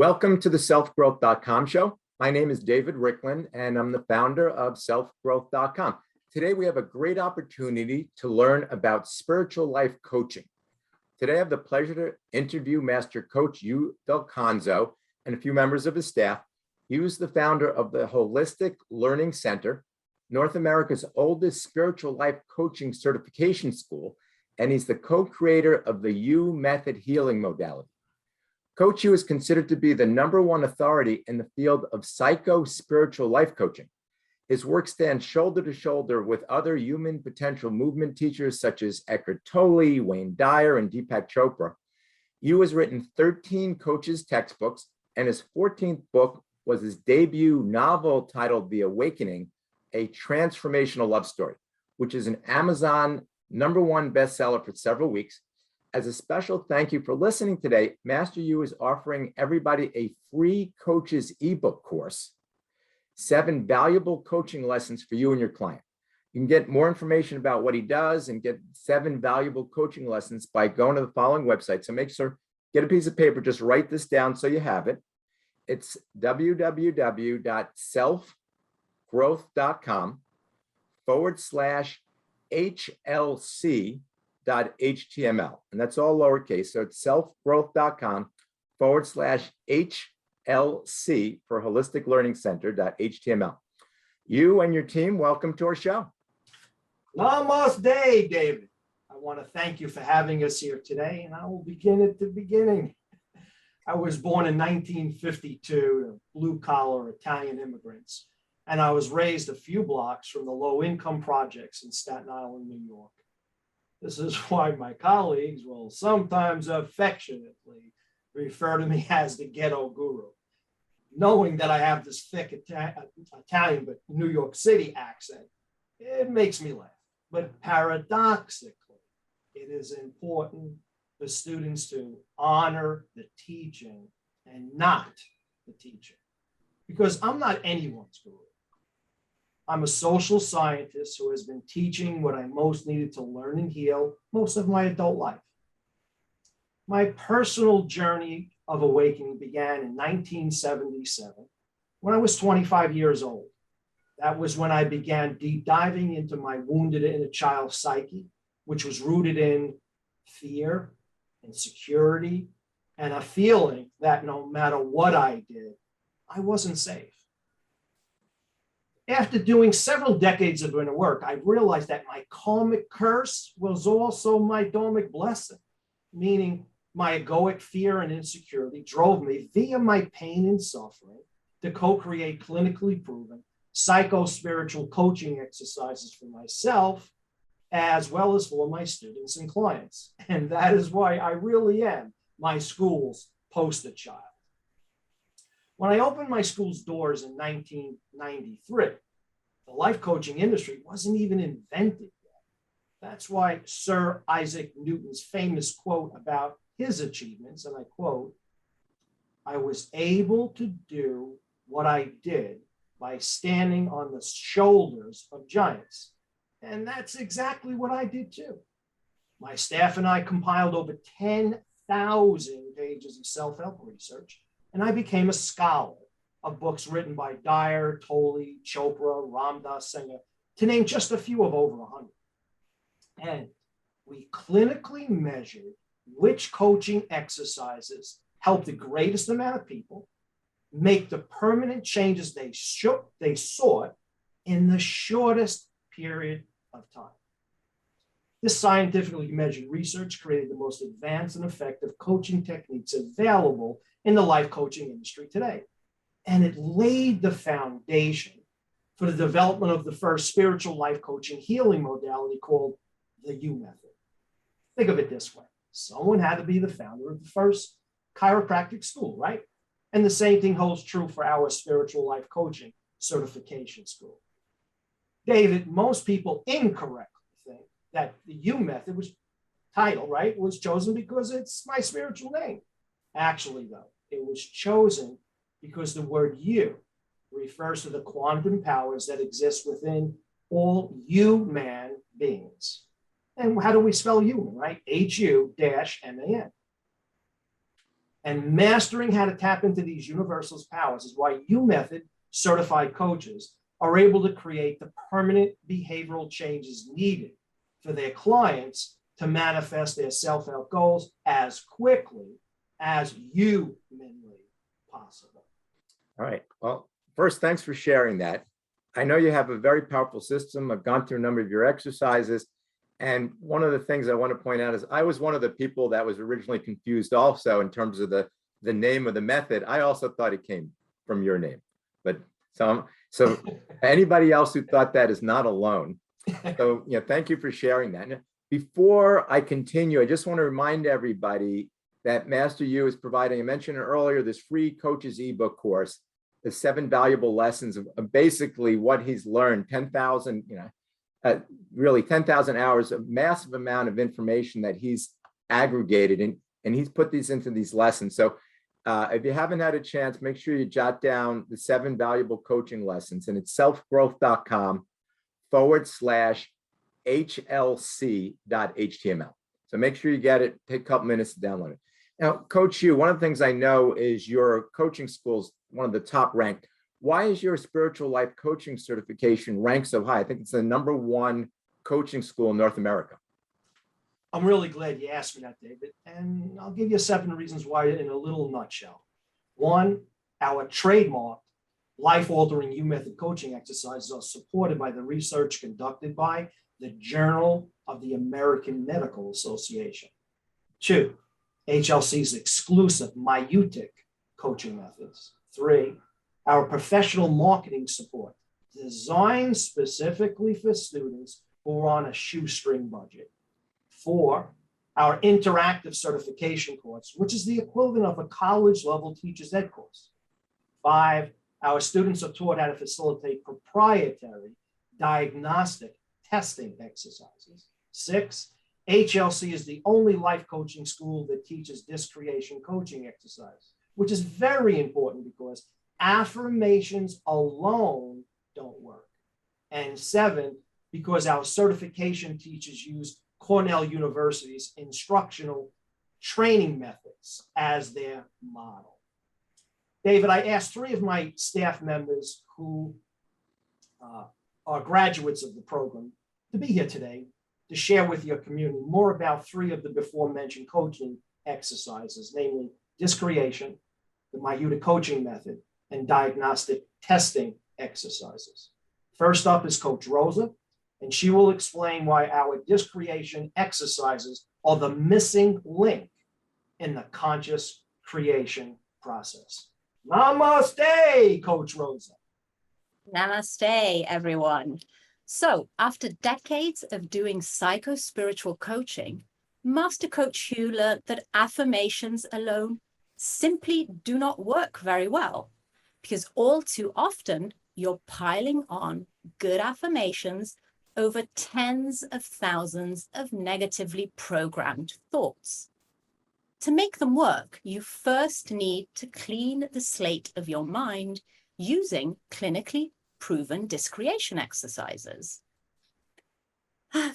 Welcome to the selfgrowth.com show. My name is David Riklan, and I'm the founder of selfgrowth.com. Today, we have a great opportunity to learn about spiritual life coaching. Today, I have the pleasure to interview Master Coach Yu Delconzo and a few members of his staff. He was the founder of the Holistic Learning Center, North America's oldest spiritual life coaching certification school, and he's the co-creator of the Yu Method healing modality. Coach Yu is considered to be the #1 authority in the field of psycho-spiritual life coaching. His work stands shoulder to shoulder with other human potential movement teachers such as Eckhart Tolle, Wayne Dyer, and Deepak Chopra. Yu has written 13 coaches' textbooks, and his 14th book was his debut novel titled The Awakening, a transformational love story, which is an Amazon #1 bestseller for several weeks. As a special thank you for listening today, Master Yu is offering everybody a free coach's ebook course, 7 valuable coaching lessons for you and your client. You can get more information about what he does and get 7 valuable coaching lessons by going to the following website. So make sure, get a piece of paper, just write this down so you have it. It's www.selfgrowth.com/HLC.html. And that's all lowercase. So it's selfgrowth.com/HLC for Holistic Learning Center.html. You and your team, welcome to our show. Almost day, David. I want to thank you for having us here today, and I will begin at the beginning. I was born in 1952 to blue-collar Italian immigrants, and I was raised a few blocks from the low-income projects in Staten Island, New York. This is why my colleagues will sometimes affectionately refer to me as the ghetto guru, knowing that I have this thick Italian but New York City accent. It makes me laugh. But paradoxically, it is important for students to honor the teaching and not the teacher, because I'm not anyone's guru. I'm a social scientist who has been teaching what I most needed to learn and heal most of my adult life. My personal journey of awakening began in 1977 when I was 25 years old. That was when I began deep diving into my wounded inner child psyche, which was rooted in fear, insecurity, and a feeling that no matter what I did, I wasn't safe. After doing several decades of inner work, I realized that my karmic curse was also my dharmic blessing, meaning my egoic fear and insecurity drove me via my pain and suffering to co-create clinically proven psycho-spiritual coaching exercises for myself, as well as for my students and clients. And that is why I really am my school's poster child. When I opened my school's doors in 1993, the life coaching industry wasn't even invented yet. That's why Sir Isaac Newton's famous quote about his achievements, and I quote, "I was able to do what I did by standing on the shoulders of giants." And that's exactly what I did too. My staff and I compiled over 10,000 pages of self-help research, and I became a scholar of books written by Dyer, Tolle, Chopra, Ram Dass Singha, to name just a few of over 100. And we clinically measured which coaching exercises help the greatest amount of people make the permanent changes they sought in the shortest period of time. This scientifically measured research created the most advanced and effective coaching techniques available in the life coaching industry today. And it laid the foundation for the development of the first spiritual life coaching healing modality called the Yu Method. Think of it this way. Someone had to be the founder of the first chiropractic school, right? And the same thing holds true for our spiritual life coaching certification school. David, most people incorrectly think that the Yu Method was title, right, was chosen because it's my spiritual name. Actually, though, it was chosen because the word "you" refers to the quantum powers that exist within all human beings. And how do we spell human, right? HU-MAN. And mastering how to tap into these universal powers is why U-Method certified coaches are able to create the permanent behavioral changes needed for their clients to manifest their self-help goals as quickly as humanly possible. All right. Well, first, thanks for sharing that. I know you have a very powerful system. I've gone through a number of your exercises. And one of the things I want to point out is I was one of the people that was originally confused also in terms of the name of the method. I also thought it came from your name. But so anybody else who thought that is not alone. So, thank you for sharing that. And before I continue, I just want to remind everybody that Master U is providing, I mentioned it earlier, this free coaches ebook course, the 7 valuable lessons of basically what he's learned, 10,000, really 10,000 hours of massive amount of information that he's aggregated and he's put these into these lessons. So if you haven't had a chance, make sure you jot down the 7 valuable coaching lessons, and it's selfgrowth.com/HLC.html. So make sure you get it, take a couple minutes to download it. Now, Coach Yu, one of the things I know is your coaching school's one of the top ranked. Why is your spiritual life coaching certification ranked so high? I think it's the #1 coaching school in North America. I'm really glad you asked me that, David. And I'll give you 7 reasons why in a little nutshell. 1, our trademark life-altering U-Method coaching exercises are supported by the research conducted by the Journal of the American Medical Association. 2, HLC's exclusive myutic coaching methods. 3, our professional marketing support designed specifically for students who are on a shoestring budget. 4, our interactive certification course, which is the equivalent of a college-level teacher's ed course. 5, our students are taught how to facilitate proprietary diagnostic testing exercises. 6, HLC is the only life coaching school that teaches disc creation coaching exercise, which is very important because affirmations alone don't work. And 7, because our certification teachers use Cornell University's instructional training methods as their model. David, I asked 3 of my staff members who are graduates of the program to be here today to share with your community more about 3 of the before mentioned coaching exercises, namely disc creation, the myutic coaching method, and diagnostic testing exercises. First up is Coach Rosa, and she will explain why our disc creation exercises are the missing link in the conscious creation process. Namaste, Coach Rosa. Namaste, everyone. So after decades of doing psycho-spiritual coaching, Master Coach Hugh learned that affirmations alone simply do not work very well, because all too often you're piling on good affirmations over tens of thousands of negatively programmed thoughts. To make them work, you first need to clean the slate of your mind using clinically proven disc creation exercises.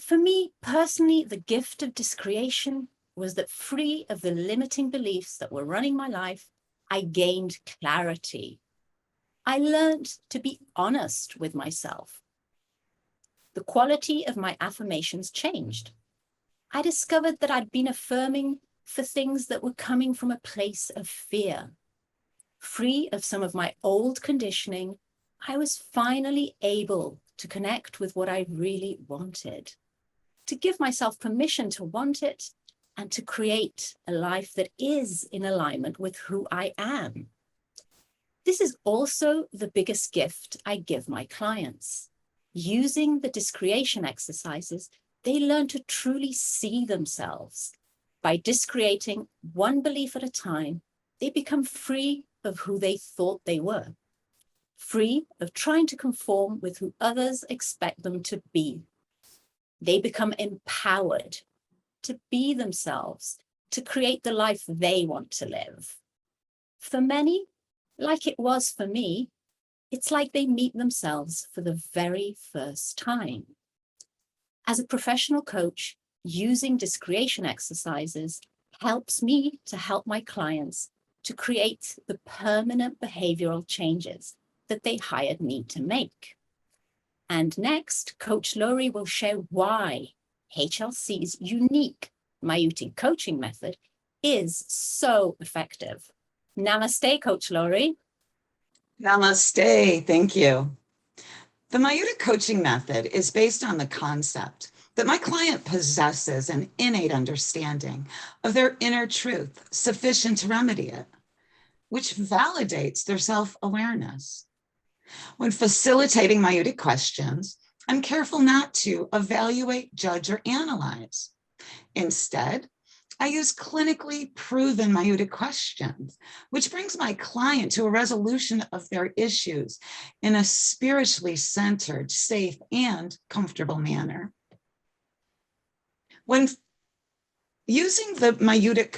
For me personally, the gift of disc creation was that, free of the limiting beliefs that were running my life, I gained clarity. I learned to be honest with myself. The quality of my affirmations changed. I discovered that I'd been affirming for things that were coming from a place of fear. Free of some of my old conditioning, I was finally able to connect with what I really wanted, to give myself permission to want it, and to create a life that is in alignment with who I am. This is also the biggest gift I give my clients. Using the disc creation exercises, they learn to truly see themselves. By disc creating one belief at a time, they become free of who they thought they were, free of trying to conform with who others expect them to be. They become empowered to be themselves, to create the life they want to live. For many, like it was for me, it's like they meet themselves for the very first time. As a professional coach, using disc creation exercises helps me to help my clients to create the permanent behavioral changes that they hired me to make. And next, Coach Laurie will share why HLC's unique Maiuti coaching method is so effective. Namaste, Coach Laurie. Namaste, thank you. The Maiuti coaching method is based on the concept that my client possesses an innate understanding of their inner truth sufficient to remedy it, which validates their self-awareness. When facilitating Maiuti questions, I'm careful not to evaluate, judge, or analyze. Instead, I use clinically proven Maiuti questions, which brings my client to a resolution of their issues in a spiritually centered, safe, and comfortable manner. When using the Maiuti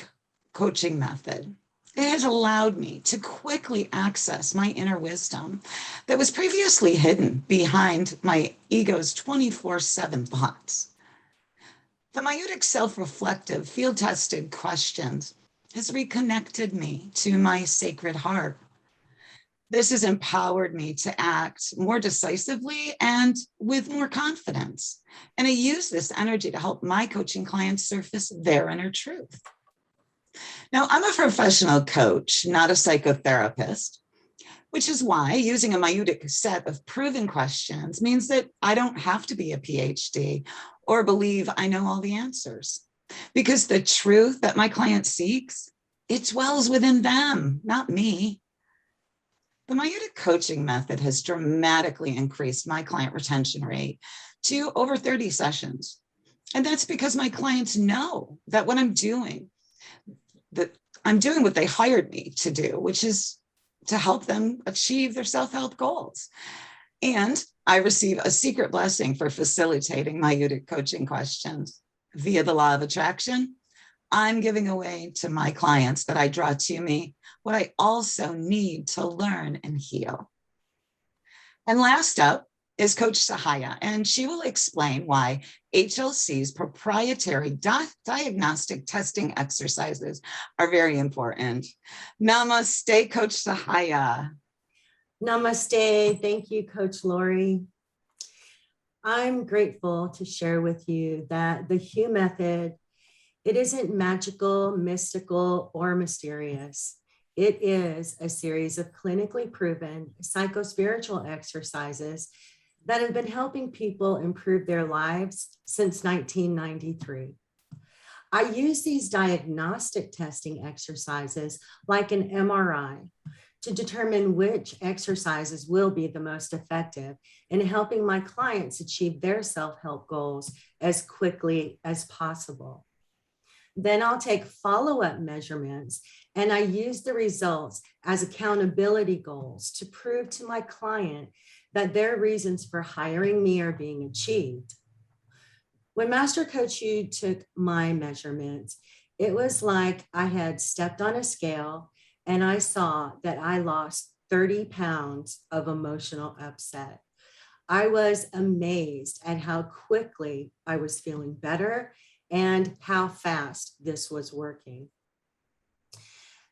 coaching method, it has allowed me to quickly access my inner wisdom that was previously hidden behind my ego's 24/7 thoughts. The Maiuti self-reflective, field-tested questions has reconnected me to my sacred heart. This has empowered me to act more decisively and with more confidence. And I use this energy to help my coaching clients surface their inner truth. Now, I'm a professional coach, not a psychotherapist, which is why using a Maiuti set of proven questions means that I don't have to be a PhD or believe I know all the answers, because the truth that my client seeks, it dwells within them, not me. The Maiuti coaching method has dramatically increased my client retention rate to over 30 sessions. And that's because my clients know that what I'm doing, that I'm doing what they hired me to do, which is to help them achieve their self-help goals. And I receive a secret blessing for facilitating Maiuti coaching questions. Via the law of attraction, I'm giving away to my clients that I draw to me what I also need to learn and heal. And last up is Coach Sahaya, and she will explain why HLC's proprietary diagnostic testing exercises are very important. Namaste, Coach Sahaya. Namaste. Thank you, Coach Laurie. I'm grateful to share with you that the Hue method, it isn't magical, mystical, or mysterious. It is a series of clinically proven psychospiritual exercises that have been helping people improve their lives since 1993. I use these diagnostic testing exercises like an MRI to determine which exercises will be the most effective in helping my clients achieve their self-help goals as quickly as possible. Then I'll take follow-up measurements and I use the results as accountability goals to prove to my client that their reasons for hiring me are being achieved. When Master Coach Hugh took my measurements, it was like I had stepped on a scale and I saw that I lost 30 pounds of emotional upset. I was amazed at how quickly I was feeling better and how fast this was working.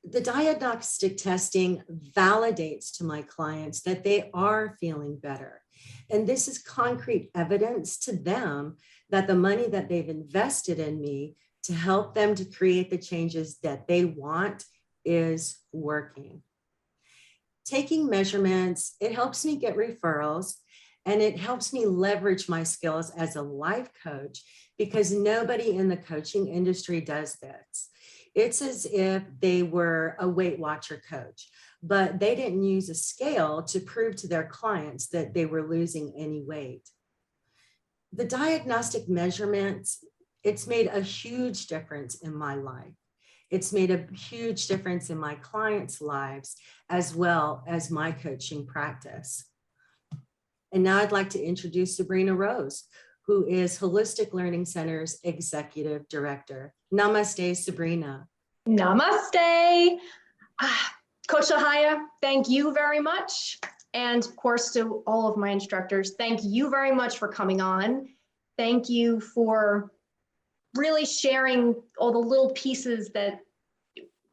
The diagnostic testing validates to my clients that they are feeling better. And this is concrete evidence to them that the money that they've invested in me to help them to create the changes that they want is working. Taking measurements, it helps me get referrals and it helps me leverage my skills as a life coach because nobody in the coaching industry does this. It's as if they were a Weight Watcher coach, but they didn't use a scale to prove to their clients that they were losing any weight. The diagnostic measurements, it's made a huge difference in my life. It's made a huge difference in my clients' lives as well as my coaching practice. And now I'd like to introduce Sabrina Rose, who is Holistic Learning Center's Executive Director. Namaste, Sabrina. Namaste. Coach Sahaya, thank you very much. And of course, to all of my instructors, thank you very much for coming on. Thank you for really sharing all the little pieces that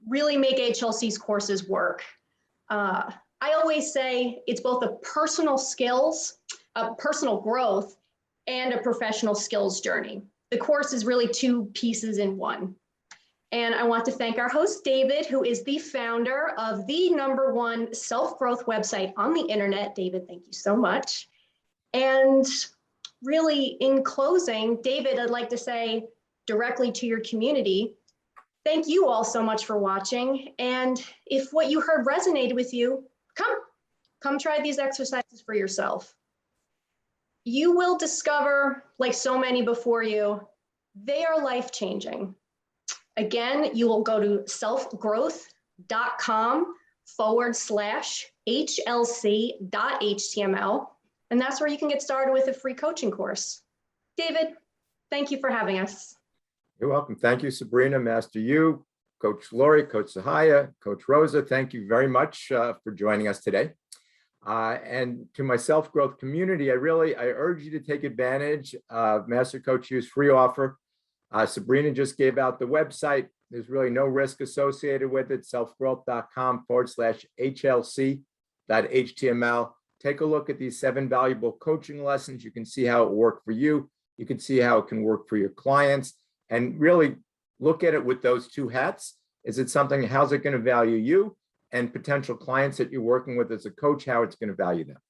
really make HLC's courses work. I always say it's both a personal skills, a personal growth, and a professional skills journey. The course is really two pieces in one. And I want to thank our host, David, who is the founder of the #1 self-growth website on the internet. David, thank you so much. And really, in closing, David, I'd like to say directly to your community, thank you all so much for watching. And if what you heard resonated with you, come try these exercises for yourself. You will discover, like so many before you, they are life-changing. Again, you will go to selfgrowth.com/HLC.html, and that's where you can get started with a free coaching course. David, thank you for having us. You're welcome. Thank you, Sabrina, Master Yu, Coach Lori, Coach Sahaya, Coach Rosa. Thank you very much for joining us today. And to my self-growth community, I urge you to take advantage of Master Coach Yu's free offer. Sabrina just gave out the website. There's really no risk associated with it. selfgrowth.com/HLC.html. Take a look at these 7 valuable coaching lessons. You can see how it worked for you. You can see how it can work for your clients, and really look at it with those 2 hats. Is it something, how's it going to value you and potential clients that you're working with as a coach, how it's going to value them?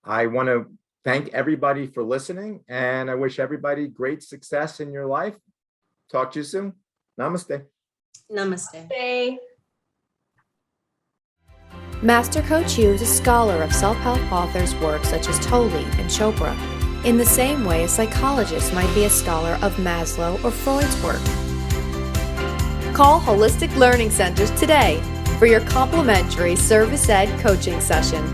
I want to thank everybody for listening, and I wish everybody great success in your life. Talk to you soon. Namaste. Namaste. Bye. Master Coach Yu is a scholar of self-help authors' works such as Tolle and Chopra, in the same way a psychologist might be a scholar of Maslow or Freud's work. Call Holistic Learning Centers today for your complimentary Service Ed coaching session.